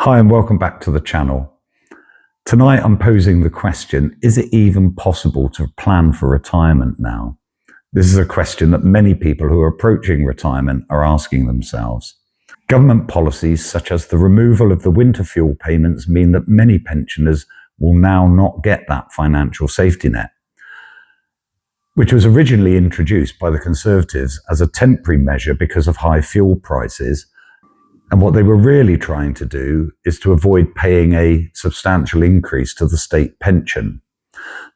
Hi and welcome back to the channel. Tonight I'm posing the question, is it even possible to plan for retirement now? This is a question that many people who are approaching retirement are asking themselves. Government policies such as the removal of the winter fuel payments mean that many pensioners will now not get that financial safety net, which was originally introduced by the Conservatives as a temporary measure because of high fuel prices. And what they were really trying to do is to avoid paying a substantial increase to the state pension.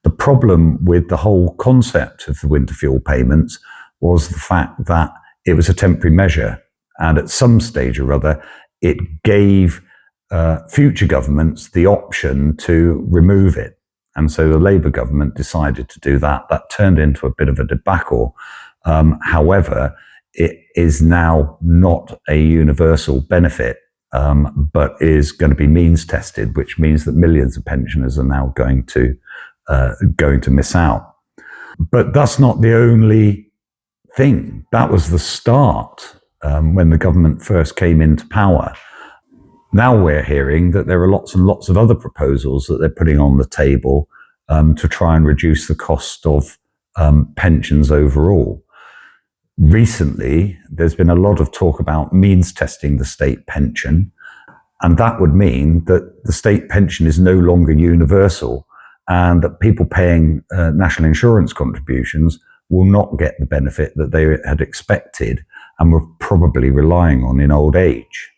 The problem with the whole concept of the winter fuel payments was the fact that it was a temporary measure, and at some stage or other, it gave future governments the option to remove it. And so the Labour government decided to do that. That turned into a bit of a debacle. However, it is now not a universal benefit, but is going to be means tested, which means that millions of pensioners are now going to miss out. But that's not the only thing. That was the start when the government first came into power. Now we're hearing that there are lots and lots of other proposals that they're putting on the table to try and reduce the cost of pensions overall. Recently, there's been a lot of talk about means testing the state pension, and that would mean that the state pension is no longer universal and that people paying national insurance contributions will not get the benefit that they had expected and were probably relying on in old age.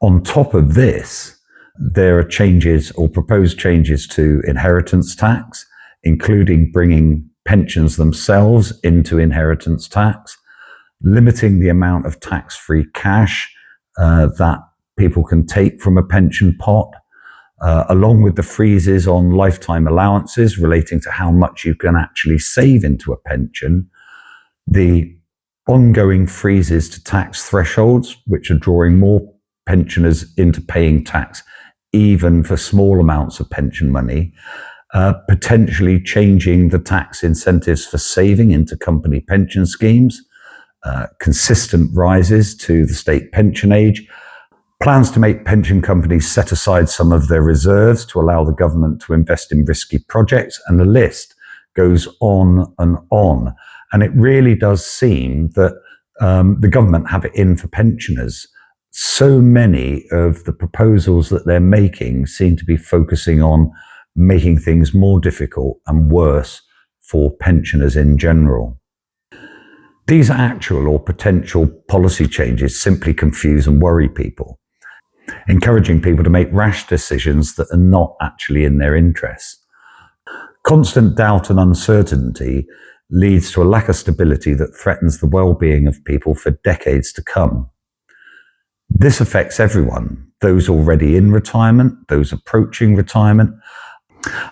On top of this, there are changes or proposed changes to inheritance tax, including bringing pensions themselves into inheritance tax, limiting the amount of tax-free cash that people can take from a pension pot, along with the freezes on lifetime allowances relating to how much you can actually save into a pension, the ongoing freezes to tax thresholds, which are drawing more pensioners into paying tax even for small amounts of pension money, potentially changing the tax incentives for saving into company pension schemes, consistent rises to the state pension age, plans to make pension companies set aside some of their reserves to allow the government to invest in risky projects, and the list goes on and on. And it really does seem that the government have it in for pensioners. So many of the proposals that they're making seem to be focusing on making things more difficult and worse for pensioners in general. These actual or potential policy changes simply confuse and worry people, encouraging people to make rash decisions that are not actually in their interests. Constant doubt and uncertainty leads to a lack of stability that threatens the well-being of people for decades to come. This affects everyone, those already in retirement, those approaching retirement,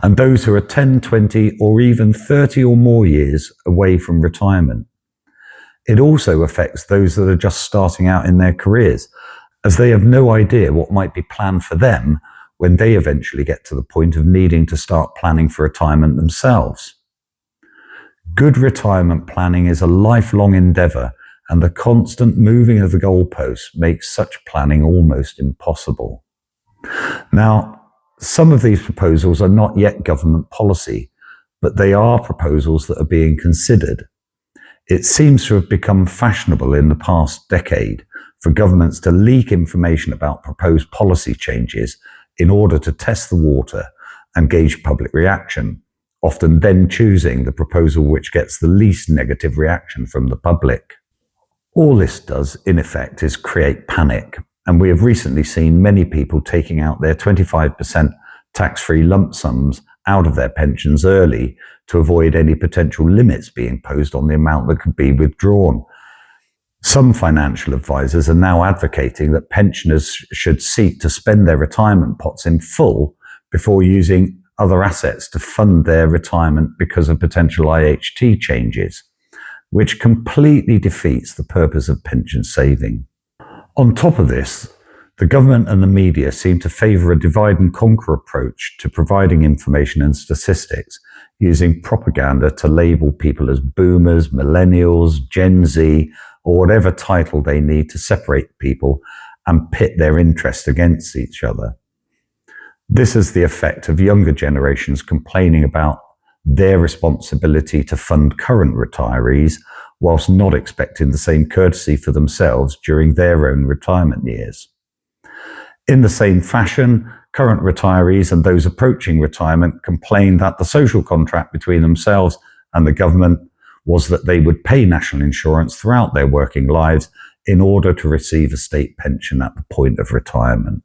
and those who are 10, 20, or even 30 or more years away from retirement. It also affects those that are just starting out in their careers, as they have no idea what might be planned for them when they eventually get to the point of needing to start planning for retirement themselves. Good retirement planning is a lifelong endeavour, and the constant moving of the goalposts makes such planning almost impossible. Now, some of these proposals are not yet government policy, but they are proposals that are being considered. It seems to have become fashionable in the past decade for governments to leak information about proposed policy changes in order to test the water and gauge public reaction, often then choosing the proposal which gets the least negative reaction from the public. All this does, in effect, is create panic. And we have recently seen many people taking out their 25% tax-free lump sums out of their pensions early to avoid any potential limits being imposed on the amount that could be withdrawn. Some financial advisors are now advocating that pensioners should seek to spend their retirement pots in full before using other assets to fund their retirement because of potential IHT changes, which completely defeats the purpose of pension saving. On top of this, the government and the media seem to favour a divide and conquer approach to providing information and statistics, using propaganda to label people as boomers, millennials, Gen Z, or whatever title they need to separate people and pit their interests against each other. This has the effect of younger generations complaining about their responsibility to fund current retirees whilst not expecting the same courtesy for themselves during their own retirement years. In the same fashion, current retirees and those approaching retirement complain that the social contract between themselves and the government was that they would pay national insurance throughout their working lives in order to receive a state pension at the point of retirement.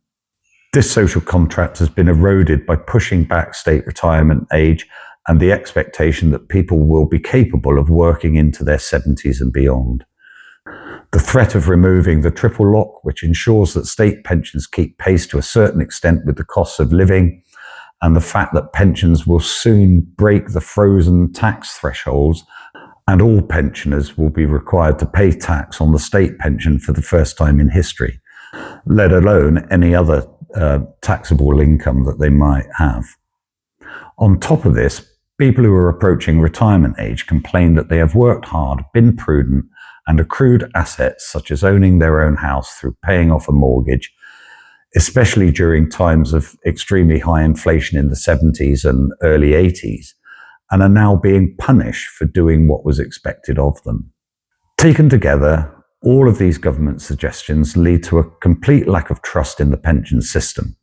This social contract has been eroded by pushing back state retirement age and the expectation that people will be capable of working into their 70s and beyond. The threat of removing the triple lock, which ensures that state pensions keep pace to a certain extent with the costs of living, and the fact that pensions will soon break the frozen tax thresholds and all pensioners will be required to pay tax on the state pension for the first time in history, let alone any other taxable income that they might have. On top of this, people who are approaching retirement age complain that they have worked hard, been prudent, and accrued assets such as owning their own house through paying off a mortgage, especially during times of extremely high inflation in the 70s and early 80s, and are now being punished for doing what was expected of them. Taken together, all of these government suggestions lead to a complete lack of trust in the pension system.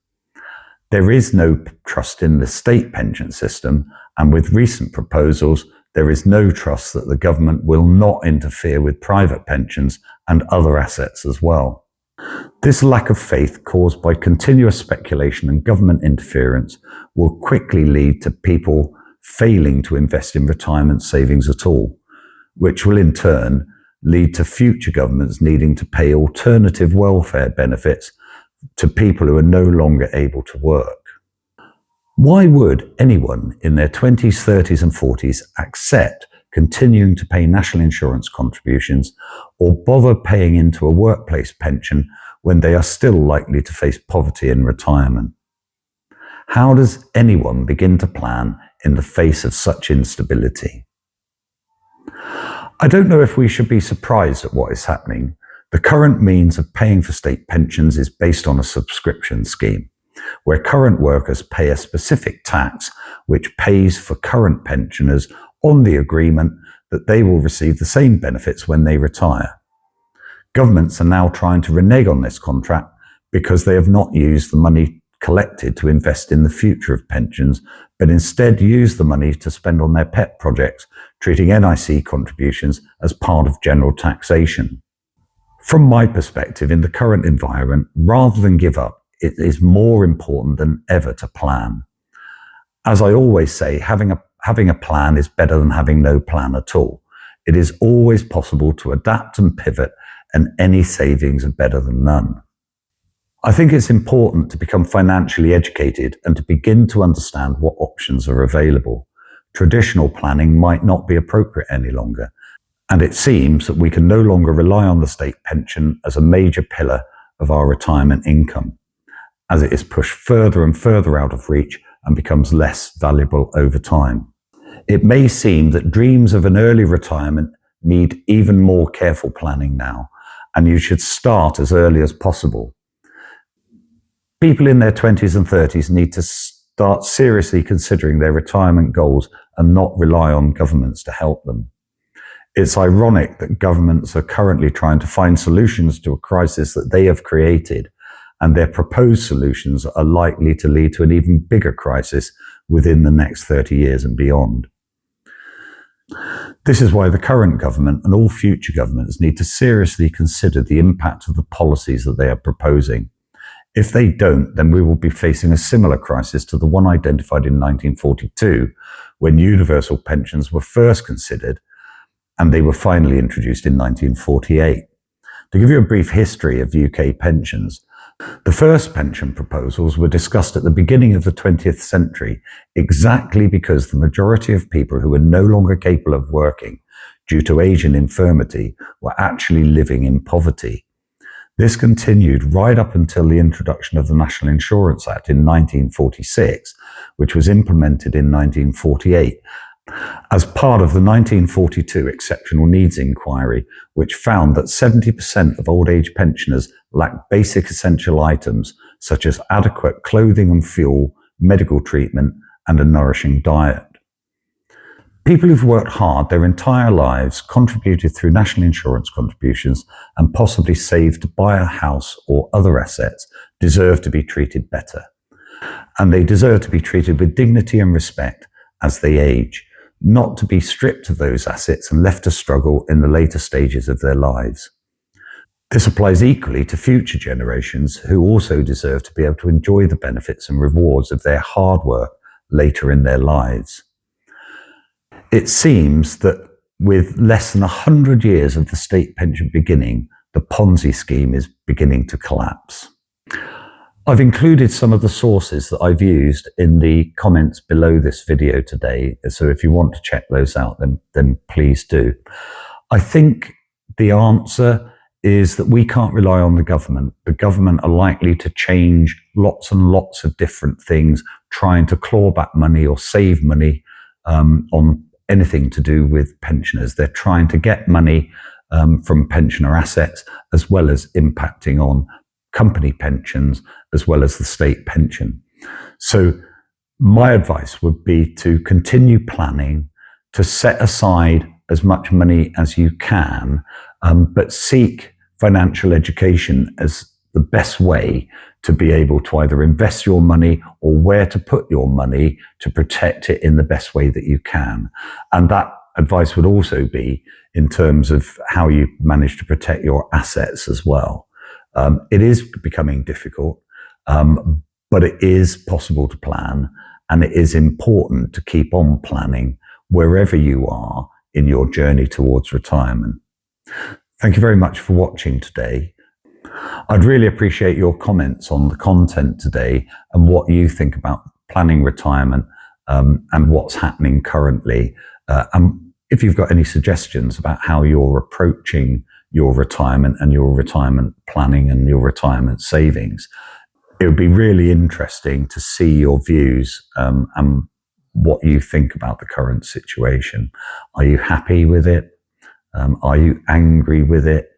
There is no trust in the state pension system, and with recent proposals, there is no trust that the government will not interfere with private pensions and other assets as well. This lack of faith caused by continuous speculation and government interference will quickly lead to people failing to invest in retirement savings at all, which will in turn lead to future governments needing to pay alternative welfare benefits to people who are no longer able to work. Why would anyone in their 20s, 30s and 40s accept continuing to pay national insurance contributions or bother paying into a workplace pension when they are still likely to face poverty in retirement? How does anyone begin to plan in the face of such instability? I don't know if we should be surprised at what is happening. The current means of paying for state pensions is based on a subscription scheme, where current workers pay a specific tax which pays for current pensioners on the agreement that they will receive the same benefits when they retire. Governments are now trying to renege on this contract because they have not used the money collected to invest in the future of pensions, but instead use the money to spend on their pet projects, treating NIC contributions as part of general taxation. From my perspective, in the current environment, rather than give up, it is more important than ever to plan. As I always say, having a plan is better than having no plan at all. It is always possible to adapt and pivot, and any savings are better than none. I think it's important to become financially educated and to begin to understand what options are available. Traditional planning might not be appropriate any longer, and it seems that we can no longer rely on the state pension as a major pillar of our retirement income, as it is pushed further and further out of reach and becomes less valuable over time. It may seem that dreams of an early retirement need even more careful planning now, and you should start as early as possible. People in their 20s and 30s need to start seriously considering their retirement goals and not rely on governments to help them. It's ironic that governments are currently trying to find solutions to a crisis that they have created, and their proposed solutions are likely to lead to an even bigger crisis within the next 30 years and beyond. This is why the current government and all future governments need to seriously consider the impact of the policies that they are proposing. If they don't, then we will be facing a similar crisis to the one identified in 1942, when universal pensions were first considered, and they were finally introduced in 1948. To give you a brief history of UK pensions, the first pension proposals were discussed at the beginning of the 20th century, exactly because the majority of people who were no longer capable of working due to age and infirmity were actually living in poverty. This continued right up until the introduction of the National Insurance Act in 1946, which was implemented in 1948 as part of the 1942 Exceptional Needs Inquiry, which found that 70% of old age pensioners lack basic essential items such as adequate clothing and fuel, medical treatment, and a nourishing diet. People who've worked hard their entire lives, contributed through national insurance contributions, and possibly saved to buy a house or other assets deserve to be treated better. And they deserve to be treated with dignity and respect as they age, not to be stripped of those assets and left to struggle in the later stages of their lives. This applies equally to future generations who also deserve to be able to enjoy the benefits and rewards of their hard work later in their lives. It seems that with less than 100 years of the state pension beginning, the Ponzi scheme is beginning to collapse. I've included some of the sources that I've used in the comments below this video today, so if you want to check those out, then please do. I think the answer is that we can't rely on the government. The government are likely to change lots and lots of different things, trying to claw back money or save money on anything to do with pensioners. They're trying to get money from pensioner assets, as well as impacting on company pensions, as well as the state pension. So my advice would be to continue planning, to set aside as much money as you can, but seek financial education as the best way to be able to either invest your money or where to put your money to protect it in the best way that you can. And that advice would also be in terms of how you manage to protect your assets as well. It is becoming difficult, but it is possible to plan, and it is important to keep on planning wherever you are in your journey towards retirement. Thank you very much for watching today. I'd really appreciate your comments on the content today and what you think about planning retirement and what's happening currently. And if you've got any suggestions about how you're approaching your retirement and your retirement planning and your retirement savings, it would be really interesting to see your views and what you think about the current situation. Are you happy with it? Are you angry with it?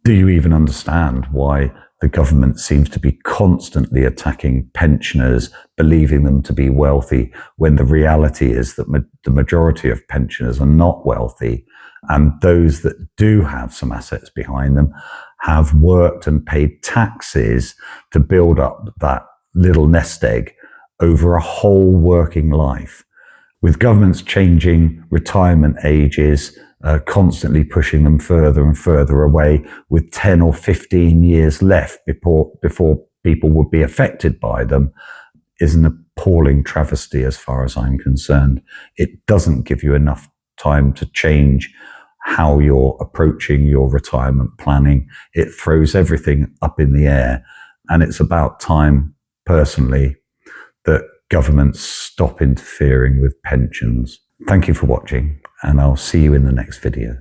Do you even understand why the government seems to be constantly attacking pensioners, believing them to be wealthy, when the reality is that the majority of pensioners are not wealthy, and those that do have some assets behind them have worked and paid taxes to build up that little nest egg over a whole working life. With governments changing retirement ages, constantly pushing them further and further away, with 10 or 15 years left before people would be affected by them, is an appalling travesty as far as I'm concerned. It doesn't give you enough time to change how you're approaching your retirement planning. It throws everything up in the air, and it's about time, personally, that governments stop interfering with pensions. Thank you for watching, and I'll see you in the next video.